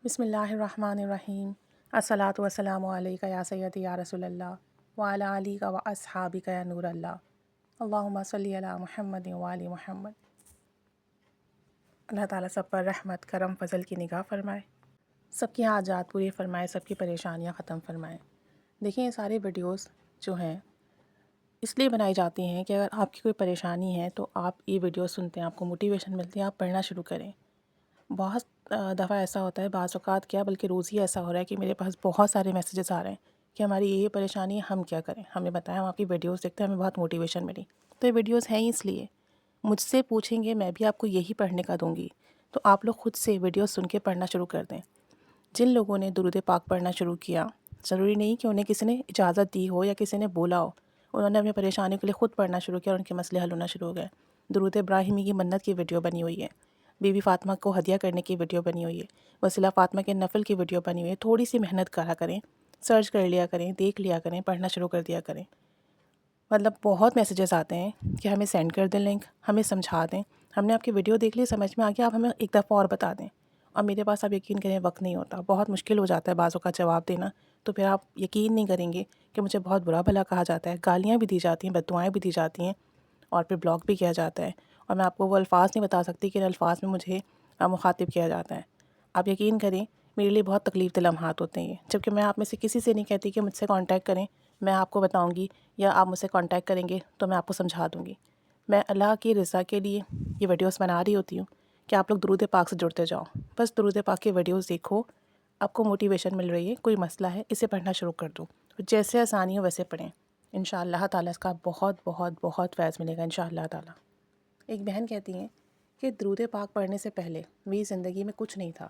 بسم اللہ الرحمن الرحیم الصلاۃ والسلام علیکہ یا سیدی یا رسول اللہ وعلی علیک و اصحابک یا نور اللہ اللہم صلی علی محمد وعلی محمد۔ اللہ تعالیٰ سب پر رحمت کرم فضل کی نگاہ فرمائے، سب کی حاجات پوری فرمائے، سب کی پریشانیاں ختم فرمائے۔ دیکھیں یہ ساری ویڈیوز جو ہیں اس لیے بنائی جاتی ہیں کہ اگر آپ کی کوئی پریشانی ہے تو آپ یہ ویڈیو سنتے ہیں، آپ کو موٹیویشن ملتی ہے، آپ پڑھنا شروع کریں۔ بہت دفعہ ایسا ہوتا ہے، بعض اوقات کیا بلکہ روز ہی ایسا ہو رہا ہے کہ میرے پاس بہت سارے میسیجز آ رہے ہیں کہ ہماری یہ پریشانی ہے، ہم کیا کریں، ہمیں بتائیں، ہم آپ کی ویڈیوز دیکھتے ہیں، ہمیں بہت موٹیویشن ملی۔ تو یہ ویڈیوز ہیں ہی اس لیے مجھ سے پوچھیں گے، میں بھی آپ کو یہی پڑھنے کا دوں گی، تو آپ لوگ خود سے ویڈیوز سن کے پڑھنا شروع کر دیں۔ جن لوگوں نے درود پاک پڑھنا شروع کیا، ضروری نہیں کہ انہیں کسی نے اجازت دی ہو یا کسی نے بولا ہو، انہوں نے اپنی پریشانی کے لیے خود پڑھنا شروع کیا اور ان کے مسئلے حل ہونا شروع ہو گئے۔ درود ابراہیمی کی منت کی ویڈیو بنی ہوئی ہے، بی بی فاطمہ کو ہدیہ کرنے کی ویڈیو بنی ہوئی ہے، وسیلہ فاطمہ کے نفل کی ویڈیو بنی ہوئی ہے۔ تھوڑی سی محنت کرا کریں، سرچ کر لیا کریں، دیکھ لیا کریں، پڑھنا شروع کر دیا کریں۔ مطلب بہت میسیجز آتے ہیں کہ ہمیں سینڈ کر دیں لنک، ہمیں سمجھا دیں، ہم نے آپ کی ویڈیو دیکھ لی، سمجھ میں آ گیا، آپ ہمیں ایک دفعہ اور بتا دیں۔ اور میرے پاس آپ یقین کریں وقت نہیں ہوتا، بہت مشکل ہو جاتا ہے بعضوں کا جواب دینا، تو پھر آپ یقین نہیں کریں گے کہ مجھے بہت برا بھلا کہا جاتا ہے، گالیاں بھی دی جاتی ہیں، بددعائیں بھی دی جاتی ہیں، اور پھر بلاک بھی کیا جاتا ہے، اور میں آپ کو وہ الفاظ نہیں بتا سکتی کہ ان الفاظ میں مجھے مخاطب کیا جاتا ہے۔ آپ یقین کریں میرے لیے بہت تکلیف دہ لمحات ہوتے ہیں یہ، جبکہ میں آپ میں سے کسی سے نہیں کہتی کہ مجھ سے کانٹیکٹ کریں، میں آپ کو بتاؤں گی یا آپ مجھ سے کانٹیکٹ کریں گے تو میں آپ کو سمجھا دوں گی۔ میں اللہ کی رضا کے لیے یہ ویڈیوز بنا رہی ہوتی ہوں کہ آپ لوگ درود پاک سے جڑتے جاؤ۔ بس درود پاک کی ویڈیوز دیکھو، آپ کو موٹیویشن مل رہی ہے، کوئی مسئلہ ہے، اسے پڑھنا شروع کر دو، جیسے آسانی ہو ویسے پڑھیں، انشاءاللہ تعالیٰ اس کا بہت بہت بہت فیض ملے گا انشاءاللہ تعالیٰ۔ ایک بہن کہتی ہیں کہ درود پاک پڑھنے سے پہلے میری زندگی میں کچھ نہیں تھا،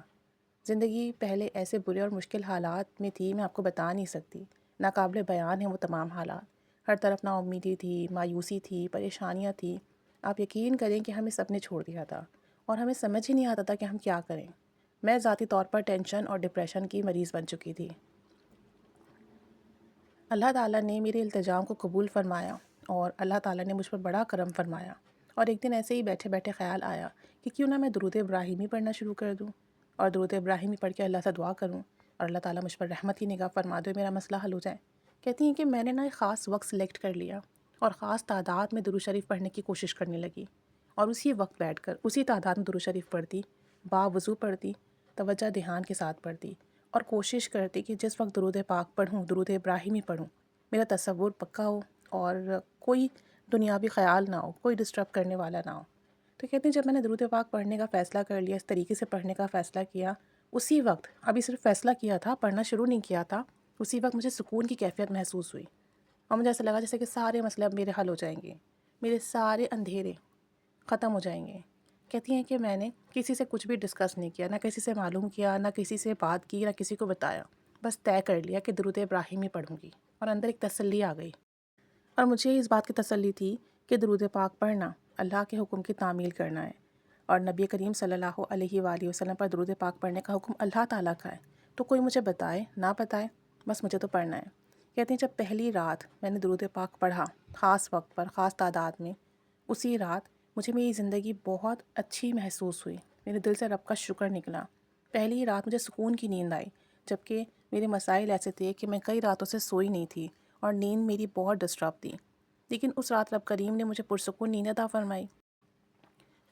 زندگی پہلے ایسے برے اور مشکل حالات میں تھی، میں آپ کو بتا نہیں سکتی، ناقابل بیان ہیں وہ تمام حالات، ہر طرف نا امیدی تھی، مایوسی تھی، پریشانیاں تھیں۔ آپ یقین کریں کہ ہمیں سب نے چھوڑ دیا تھا اور ہمیں سمجھ ہی نہیں آتا تھا کہ ہم کیا کریں۔ میں ذاتی طور پر ٹینشن اور ڈپریشن کی مریض بن چکی تھی۔ اللہ تعالیٰ نے میرے التجام کو قبول فرمایا اور اللہ تعالیٰ نے مجھ پر بڑا کرم فرمایا، اور ایک دن ایسے ہی بیٹھے بیٹھے خیال آیا کہ کیوں نہ میں درود ابراہیمی پڑھنا شروع کر دوں اور درود ابراہیمی پڑھ کے اللہ سے دعا کروں اور اللہ تعالیٰ مجھ پر رحمت کی نگاہ فرما دے، میرا مسئلہ حل ہو جائے۔ کہتی ہیں کہ میں نے ایک خاص وقت سلیکٹ کر لیا اور خاص تعداد میں درود شریف پڑھنے کی کوشش کرنے لگی، اور اسی وقت بیٹھ کر اسی تعداد میں درود شریف پڑھتی، باوضو پڑھتی، توجہ دھیان کے ساتھ پڑھتی، اور کوشش کرتی کہ جس وقت درود پاک پڑھوں، درود ابراہیمی پڑھوں، میرا تصور پکا ہو اور کوئی دنیاوی خیال نہ ہو، کوئی ڈسٹرب کرنے والا نہ ہو۔ تو کہتے ہیں جب میں نے درود پاک پڑھنے کا فیصلہ کر لیا، اس طریقے سے پڑھنے کا فیصلہ کیا، اسی وقت، ابھی صرف فیصلہ کیا تھا، پڑھنا شروع نہیں کیا تھا، اسی وقت مجھے سکون کی کیفیت محسوس ہوئی، اور مجھے ایسا لگا جیسے کہ سارے مسئلے اب میرے حل ہو جائیں گے، میرے سارے اندھیرے ختم ہو جائیں گے۔ کہتی ہیں کہ میں نے کسی سے کچھ بھی ڈسکس نہیں کیا، نہ کسی سے معلوم کیا، نہ کسی سے بات کی، نہ کسی کو بتایا، بس طے کر لیا کہ درود ابراہیمی پڑھوں گی، اور اندر ایک تسلی آ گئی، اور مجھے اس بات کی تسلی تھی کہ درود پاک پڑھنا اللہ کے حکم کی تعمیل کرنا ہے، اور نبی کریم صلی اللہ علیہ وآلہ وسلم پر درود پاک پڑھنے کا حکم اللہ تعالیٰ کا ہے، تو کوئی مجھے بتائے نہ بتائے، بس مجھے تو پڑھنا ہے۔ کہتے ہیں جب پہلی رات میں نے درود پاک پڑھا، خاص وقت پر، خاص تعداد میں، اسی رات مجھے میری زندگی بہت اچھی محسوس ہوئی، میرے دل سے رب کا شکر نکلا۔ پہلی رات مجھے سکون کی نیند آئی، جبکہ میرے مسائل ایسے تھے کہ میں کئی راتوں سے سوئی نہیں تھی اور نیند میری بہت ڈسٹرب تھی، لیکن اس رات رب کریم نے مجھے پرسکون نیند عطا فرمائی،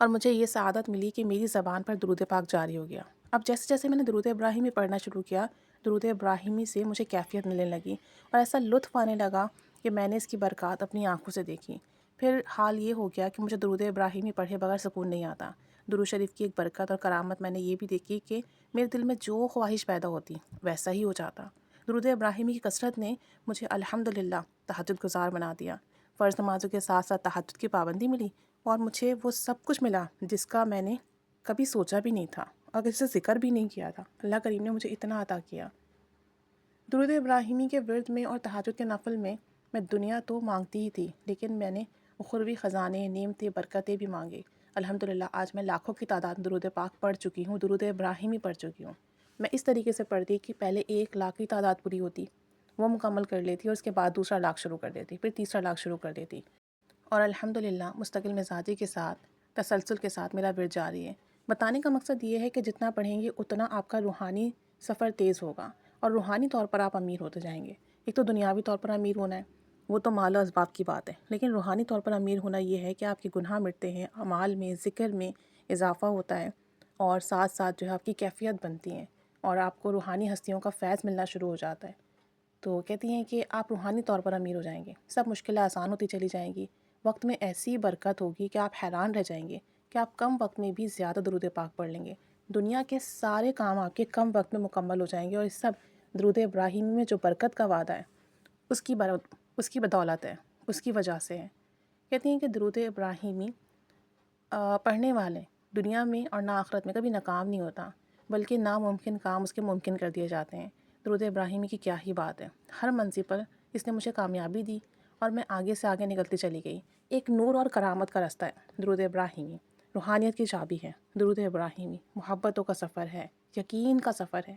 اور مجھے یہ سعادت ملی کہ میری زبان پر درود پاک جاری ہو گیا۔ اب جیسے جیسے میں نے درود ابراہیمی پڑھنا شروع کیا، درود ابراہیمی سے مجھے کیفیت ملنے لگی اور ایسا لطف آنے لگا کہ میں نے اس کی برکات اپنی آنکھوں سے دیکھی۔ پھر حال یہ ہو گیا کہ مجھے درود ابراہیمی پڑھے بغیر سکون نہیں آتا۔ درود شریف کی ایک برکت اور کرامت میں نے یہ بھی دیکھی کہ میرے دل میں جو خواہش پیدا ہوتی ویسا ہی ہو جاتا۔ درود ابراہیمی کی کثرت نے مجھے الحمدللہ تہجد گزار بنا دیا، فرض نمازوں کے ساتھ ساتھ تہجد کی پابندی ملی، اور مجھے وہ سب کچھ ملا جس کا میں نے کبھی سوچا بھی نہیں تھا اور کسی سے ذکر بھی نہیں کیا تھا۔ اللہ کریم نے مجھے اتنا عطا کیا۔ درود ابراہیمی کے ورد میں اور تہجد کے نفل میں دنیا تو مانگتی ہی تھی، لیکن میں نے اخروی خزانے، نعمتیں، برکتیں بھی مانگے۔ الحمدللہ آج میں لاکھوں کی تعداد میں درود پاک پڑھ چکی ہوں، درود ابراہیمی پڑھ چکی ہوں۔ میں اس طریقے سے پڑھتی کہ پہلے 1 لاکھ کی تعداد پوری ہوتی، وہ مکمل کر لیتی، اور اس کے بعد دوسرا لاکھ شروع کر دیتی، پھر تیسرا لاکھ شروع کر دیتی، اور الحمدللہ مستقل مزاجی کے ساتھ، تسلسل کے ساتھ میرا ورد جاری ہے۔ بتانے کا مقصد یہ ہے کہ جتنا پڑھیں گے اتنا آپ کا روحانی سفر تیز ہوگا اور روحانی طور پر آپ امیر ہوتے جائیں گے۔ ایک تو دنیاوی طور پر امیر ہونا ہے، وہ تو مال و اسباب کی بات ہے، لیکن روحانی طور پر امیر ہونا یہ ہے کہ آپ کے گناہ مٹتے ہیں، اعمال میں، ذکر میں اضافہ ہوتا ہے، اور ساتھ ساتھ جو ہے آپ کی کیفیت بنتی ہیں اور آپ کو روحانی ہستیوں کا فیض ملنا شروع ہو جاتا ہے۔ تو کہتی ہیں کہ آپ روحانی طور پر امیر ہو جائیں گے، سب مشکلیں آسان ہوتی چلی جائیں گی، وقت میں ایسی برکت ہوگی کہ آپ حیران رہ جائیں گے کہ آپ کم وقت میں بھی زیادہ درود پاک پڑھ لیں گے۔ دنیا کے سارے کام آپ کے کم وقت میں مکمل ہو جائیں گے، اور اس سب درود ابراہیمی میں جو برکت کا وعدہ ہے اس کی بدولت ہے، اس کی وجہ سے ہے۔ کہتی ہیں کہ درود ابراہیمی پڑھنے والے دنیا میں اور نہ آخرت میں کبھی ناکام نہیں ہوتا، بلکہ ناممکن کام اس کے ممکن کر دیے جاتے ہیں۔ درود ابراہیمی کی کیا ہی بات ہے، ہر منزل پر اس نے مجھے کامیابی دی اور میں آگے سے آگے نکلتی چلی گئی۔ ایک نور اور کرامت کا رستہ ہے درود ابراہیمی، روحانیت کی چابی ہے درود ابراہیمی، محبتوں کا سفر ہے، یقین کا سفر ہے۔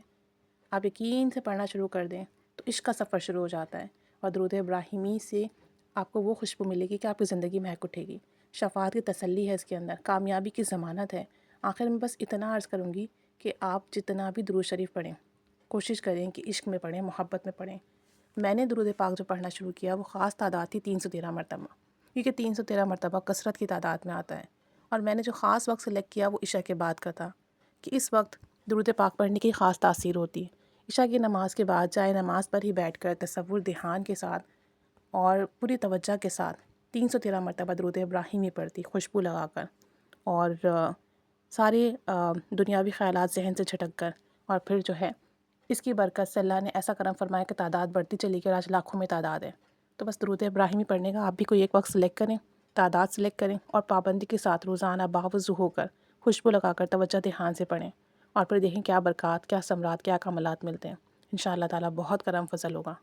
آپ یقین سے پڑھنا شروع کر دیں تو عشق کا سفر شروع ہو جاتا ہے، اور درود ابراہیمی سے آپ کو وہ خوشبو ملے گی کہ آپ کی زندگی مہک اٹھے گی۔ شفاعت کی تسلی ہے اس کے اندر، کامیابی کی ضمانت ہے۔ آخر میں بس اتنا عرض کروں گی کہ آپ جتنا بھی درود شریف پڑھیں، کوشش کریں کہ عشق میں پڑھیں، محبت میں پڑھیں۔ میں نے درود پاک جو پڑھنا شروع کیا وہ خاص تعداد تھی 313 مرتبہ، کیونکہ 313 مرتبہ کثرت کی تعداد میں آتا ہے، اور میں نے جو خاص وقت سلیکٹ کیا وہ عشاء کے بعد کا تھا، کہ اس وقت درود پاک پڑھنے کی خاص تاثیر ہوتی ہے۔ عشاء کی نماز کے بعد جائے نماز پر ہی بیٹھ کر تصور دھیان کے ساتھ اور پوری توجہ کے ساتھ 313 مرتبہ درود ابراہیمی پڑھتی، خوشبو لگا کر، اور سارے دنیاوی خیالات ذہن سے جھٹک کر، اور پھر جو ہے اس کی برکت سے اللہ نے ایسا کرم فرمایا کہ تعداد بڑھتی چلی گئی اور آج لاکھوں میں تعداد ہے۔ تو بس درود ابراہیمی پڑھنے کا آپ بھی کوئی ایک وقت سلیکٹ کریں، تعداد سلیکٹ کریں، اور پابندی کے ساتھ روزانہ باوضو ہو کر خوشبو لگا کر توجہ دھیان سے پڑھیں، اور پھر دیکھیں کیا برکات، کیا ثمرات، کیا کمالات ملتے ہیں۔ انشاءاللہ تعالیٰ بہت کرم فضل ہوگا۔